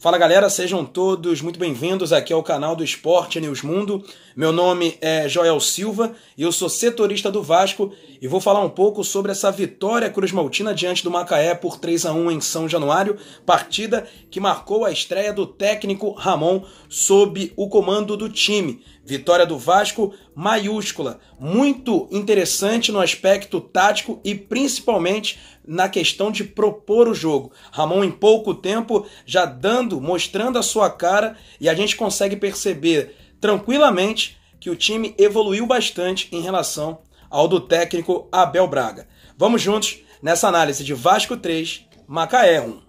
Fala galera, sejam todos muito bem-vindos aqui ao canal do Esporte News Mundo. Meu nome é Joel Silva e eu sou setorista do Vasco e vou falar um pouco sobre essa vitória cruzmaltina diante do Macaé por 3-1 em São Januário, partida que marcou a estreia do técnico Ramon sob o comando do time. Vitória do Vasco maiúscula, muito interessante no aspecto tático e principalmente na questão de propor o jogo. Ramon em pouco tempo já mostrando a sua cara, e a gente consegue perceber tranquilamente que o time evoluiu bastante em relação ao do técnico Abel Braga. Vamos juntos nessa análise de Vasco 3, Macaé 1.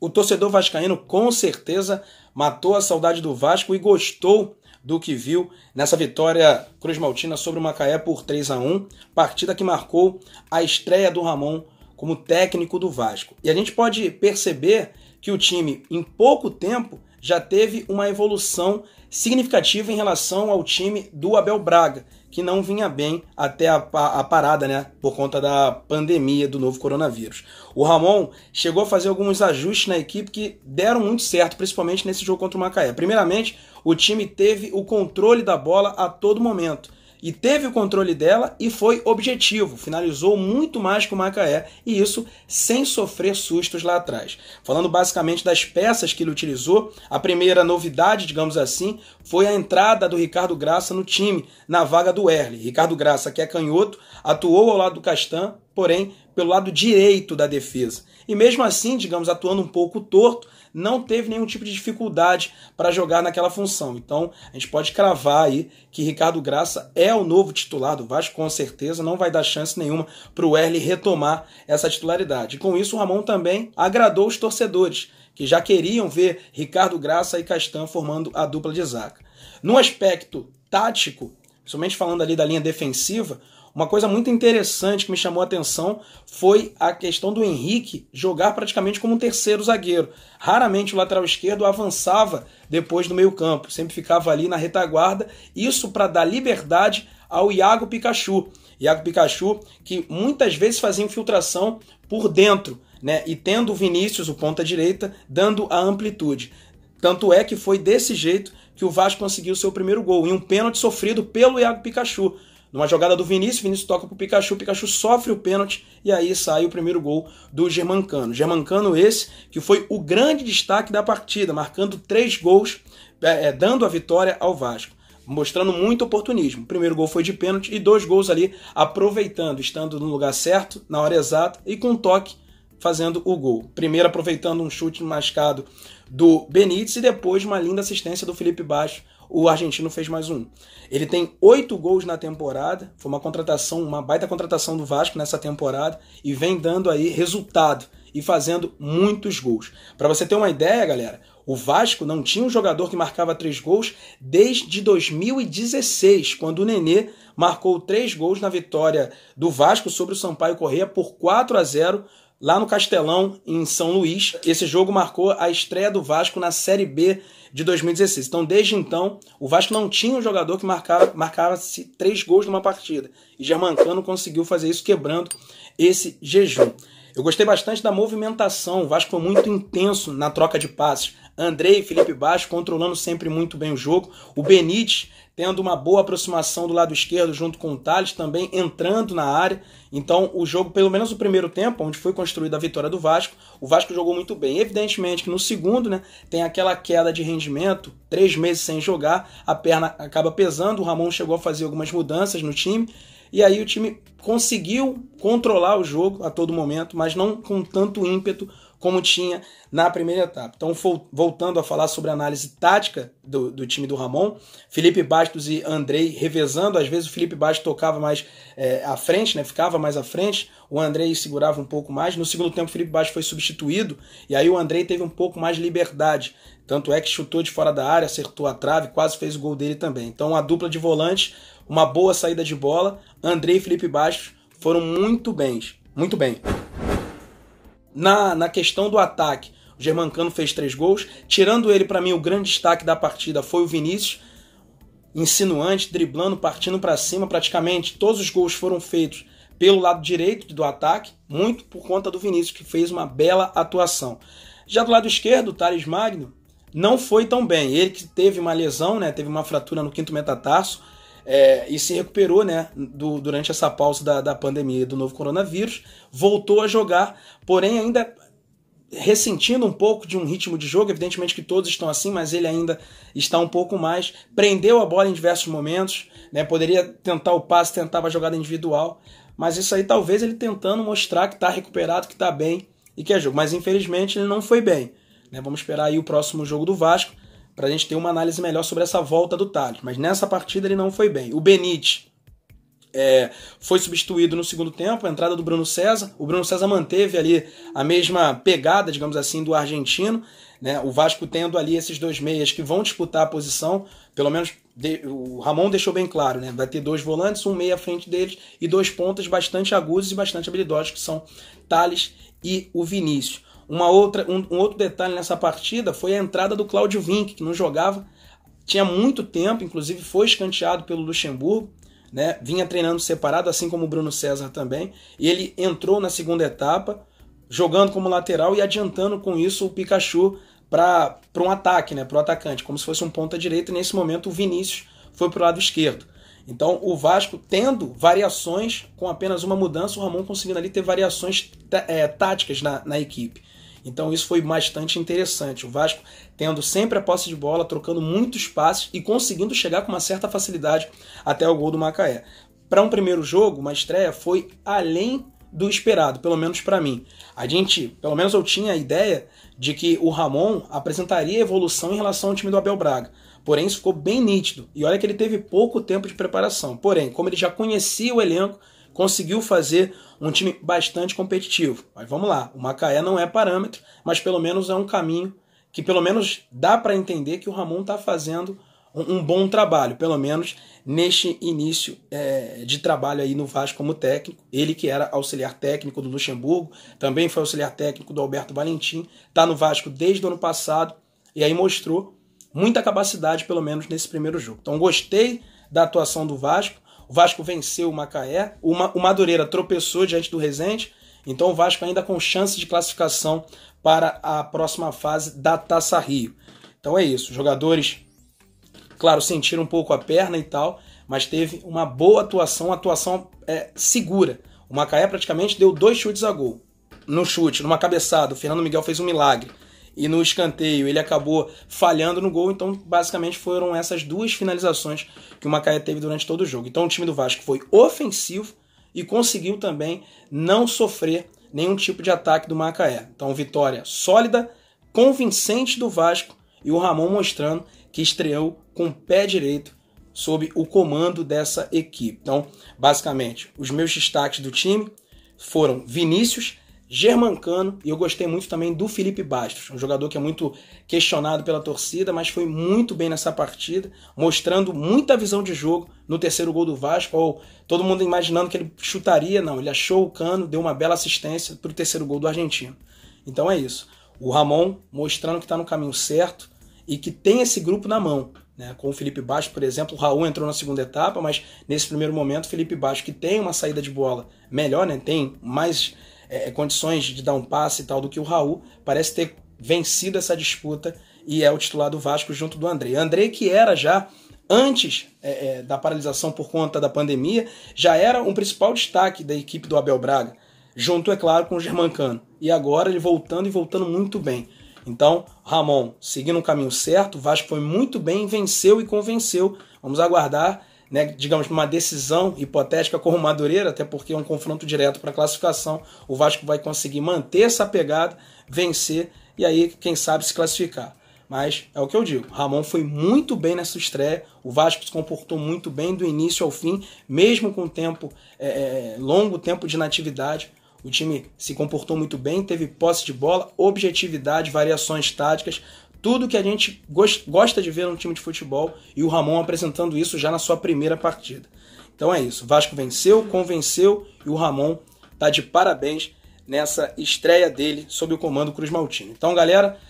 O torcedor vascaíno com certeza matou a saudade do Vasco e gostou do que viu nessa vitória cruzmaltina sobre o Macaé por 3-1, partida que marcou a estreia do Ramon como técnico do Vasco. E a gente pode perceber que o time, em pouco tempo, já teve uma evolução significativa em relação ao time do Abel Braga, que não vinha bem até a parada, né, por conta da pandemia do novo coronavírus. O Ramon chegou a fazer alguns ajustes na equipe que deram muito certo, principalmente nesse jogo contra o Macaé. Primeiramente, o time teve o controle da bola a todo momento. E teve o controle dela e foi objetivo, finalizou muito mais que o Macaé, e isso sem sofrer sustos lá atrás. Falando basicamente das peças que ele utilizou, a primeira novidade, digamos assim, foi a entrada do Ricardo Graça no time, na vaga do Wehrle. Ricardo Graça, que é canhoto, atuou ao lado do Castan, porém pelo lado direito da defesa. E mesmo assim, digamos, atuando um pouco torto, não teve nenhum tipo de dificuldade para jogar naquela função. Então, a gente pode cravar aí que Ricardo Graça é o novo titular do Vasco, com certeza, não vai dar chance nenhuma para o Wehrle retomar essa titularidade. E com isso, o Ramon também agradou os torcedores, que já queriam ver Ricardo Graça e Castan formando a dupla de zaga. No aspecto tático, principalmente falando ali da linha defensiva, uma coisa muito interessante que me chamou a atenção foi a questão do Henrique jogar praticamente como um terceiro zagueiro. Raramente o lateral esquerdo avançava depois do meio-campo, sempre ficava ali na retaguarda, isso para dar liberdade ao Iago Pikachu. Iago Pikachu, que muitas vezes fazia infiltração por dentro, né? E tendo o Vinícius, o ponta-direita, dando a amplitude. Tanto é que foi desse jeito que o Vasco conseguiu o seu primeiro gol, em um pênalti sofrido pelo Iago Pikachu. Numa jogada do Vinícius toca para o Pikachu sofre o pênalti e aí sai o primeiro gol do Germancano. Germancano esse que foi o grande destaque da partida, marcando 3 gols, dando a vitória ao Vasco, mostrando muito oportunismo. O primeiro gol foi de pênalti e 2 gols ali aproveitando, estando no lugar certo, na hora exata e com toque fazendo o gol. Primeiro aproveitando um chute mascado do Benítez e depois uma linda assistência do Felipe Baixo. O argentino fez mais um. Ele tem 8 gols na temporada, foi uma contratação, uma baita contratação do Vasco nessa temporada e vem dando aí resultado e fazendo muitos gols. Para você ter uma ideia, galera, o Vasco não tinha um jogador que marcava 3 gols desde 2016, quando o Nenê marcou 3 gols na vitória do Vasco sobre o Sampaio Corrêa por 4-0 lá no Castelão, em São Luís. Esse jogo marcou a estreia do Vasco na Série B de 2016. Então, desde então, o Vasco não tinha um jogador que marcava 3 gols numa partida. E Germancano conseguiu fazer isso, quebrando esse jejum. Eu gostei bastante da movimentação. O Vasco foi muito intenso na troca de passes. Andrei e Felipe Baixo controlando sempre muito bem o jogo. O Benítez tendo uma boa aproximação do lado esquerdo junto com o Thales, também entrando na área. Então o jogo, pelo menos o primeiro tempo, onde foi construída a vitória do Vasco, o Vasco jogou muito bem. Evidentemente que no segundo, né, tem aquela queda de rendimento, 3 meses sem jogar, a perna acaba pesando, o Ramon chegou a fazer algumas mudanças no time, e aí o time conseguiu controlar o jogo a todo momento, mas não com tanto ímpeto como tinha na primeira etapa. Então, voltando a falar sobre a análise tática do time do Ramon, Felipe Bastos e Andrei revezando, às vezes o Felipe Bastos tocava mais à frente, né, ficava mais à frente, o Andrei segurava um pouco mais. No segundo tempo o Felipe Bastos foi substituído, e aí o Andrei teve um pouco mais de liberdade, tanto é que chutou de fora da área, acertou a trave, quase fez o gol dele também. Então a dupla de volantes, uma boa saída de bola, Andrei e Felipe Bastos foram muito bem. Na questão do ataque, o Germancano fez 3 gols. Tirando ele, para mim, o grande destaque da partida foi o Vinícius. Insinuante, driblando, partindo para cima. Praticamente todos os gols foram feitos pelo lado direito do ataque, muito por conta do Vinícius, que fez uma bela atuação. Já do lado esquerdo, o Thales Magno não foi tão bem. Ele que teve uma lesão, né, teve uma fratura no quinto metatarso, e se recuperou, né, durante essa pausa da pandemia do novo coronavírus, voltou a jogar, porém ainda ressentindo um pouco de um ritmo de jogo. Evidentemente que todos estão assim, mas ele ainda está um pouco mais, prendeu a bola em diversos momentos, né, poderia tentar o passe, tentava a jogada individual, mas isso aí talvez ele tentando mostrar que está recuperado, que está bem e que é jogo, mas infelizmente ele não foi bem, né? Vamos esperar aí o próximo jogo do Vasco para a gente ter uma análise melhor sobre essa volta do Thales, mas nessa partida ele não foi bem. O Benítez foi substituído no segundo tempo, a entrada do Bruno César. O Bruno César manteve ali a mesma pegada, digamos assim, do argentino, né? O Vasco tendo ali esses dois meias que vão disputar a posição, pelo menos o Ramon deixou bem claro, né? Vai ter dois volantes, um meia à frente deles e dois pontas bastante agudos e bastante habilidosos, que são Thales e o Vinícius. Um outro detalhe nessa partida foi a entrada do Cláudio Vinck, que não jogava, tinha muito tempo, inclusive foi escanteado pelo Luxemburgo, né? Vinha treinando separado, assim como o Bruno César também, e ele entrou na segunda etapa, jogando como lateral e adiantando com isso o Pikachu para um ataque, né? Para o atacante, como se fosse um ponta direita, e nesse momento o Vinícius foi para o lado esquerdo. Então o Vasco tendo variações, com apenas uma mudança, o Ramon conseguindo ali ter variações táticas na equipe. Então isso foi bastante interessante. O Vasco tendo sempre a posse de bola, trocando muitos passes e conseguindo chegar com uma certa facilidade até o gol do Macaé. Para um primeiro jogo, uma estreia, foi além do esperado, pelo menos para mim. Pelo menos eu tinha a ideia de que o Ramon apresentaria evolução em relação ao time do Abel Braga. Porém, isso ficou bem nítido. E olha que ele teve pouco tempo de preparação. Porém, como ele já conhecia o elenco, conseguiu fazer um time bastante competitivo. Mas vamos lá, o Macaé não é parâmetro, mas pelo menos é um caminho que pelo menos dá para entender que o Ramon está fazendo um bom trabalho, pelo menos neste início de trabalho aí no Vasco como técnico. Ele que era auxiliar técnico do Luxemburgo, também foi auxiliar técnico do Alberto Valentim, está no Vasco desde o ano passado e aí mostrou muita capacidade, pelo menos nesse primeiro jogo. Então gostei da atuação do Vasco. O Vasco venceu o Macaé, o Madureira tropeçou diante do Resende, então o Vasco ainda com chance de classificação para a próxima fase da Taça Rio. Então é isso, os jogadores, claro, sentiram um pouco a perna e tal, mas teve uma boa atuação segura. O Macaé praticamente deu 2 chutes a gol. No chute, numa cabeçada, o Fernando Miguel fez um milagre. E no escanteio ele acabou falhando no gol, então basicamente foram essas 2 finalizações que o Macaé teve durante todo o jogo. Então o time do Vasco foi ofensivo e conseguiu também não sofrer nenhum tipo de ataque do Macaé. Então vitória sólida, convincente do Vasco e o Ramon mostrando que estreou com o pé direito sob o comando dessa equipe. Então basicamente os meus destaques do time foram Vinícius, Germancano, e eu gostei muito também do Felipe Bastos, um jogador que é muito questionado pela torcida, mas foi muito bem nessa partida, mostrando muita visão de jogo no terceiro gol do Vasco, ou todo mundo imaginando que ele chutaria, não, ele achou o cano, deu uma bela assistência para o terceiro gol do argentino. Então é isso, o Ramon mostrando que está no caminho certo e que tem esse grupo na mão, né? Com o Felipe Bastos, por exemplo, o Raul entrou na segunda etapa, mas nesse primeiro momento o Felipe Bastos, que tem uma saída de bola melhor, né? Tem mais condições de dar um passe e tal do que o Raul, parece ter vencido essa disputa e é o titular do Vasco junto do Andrei. Andrei que era já, antes da paralisação por conta da pandemia, já era um principal destaque da equipe do Abel Braga, junto, é claro, com o Germancano. E agora ele voltando muito bem. Então, Ramon seguindo o caminho certo, o Vasco foi muito bem, venceu e convenceu. Vamos aguardar, né, digamos, uma decisão hipotética com o Madureira, até porque é um confronto direto para a classificação. O Vasco vai conseguir manter essa pegada, vencer e aí, quem sabe, se classificar. Mas é o que eu digo, Ramon foi muito bem nessa estreia, o Vasco se comportou muito bem do início ao fim, mesmo com longo tempo de inatividade. O time se comportou muito bem, teve posse de bola, objetividade, variações táticas, tudo que a gente gosta de ver no time de futebol, e o Ramon apresentando isso já na sua primeira partida. Então é isso, o Vasco venceu, convenceu e o Ramon está de parabéns nessa estreia dele sob o comando Cruz Maltino. Então galera,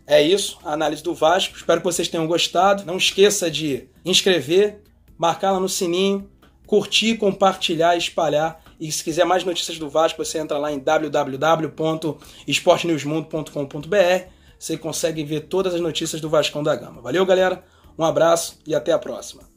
é isso, a análise do Vasco, espero que vocês tenham gostado, não esqueça de inscrever, marcar lá no sininho, curtir, compartilhar, espalhar E se quiser mais notícias do Vasco, você entra lá em www.esportenewsmundo.com.br. Você consegue ver todas as notícias do Vascão da Gama. Valeu, galera. Um abraço e até a próxima.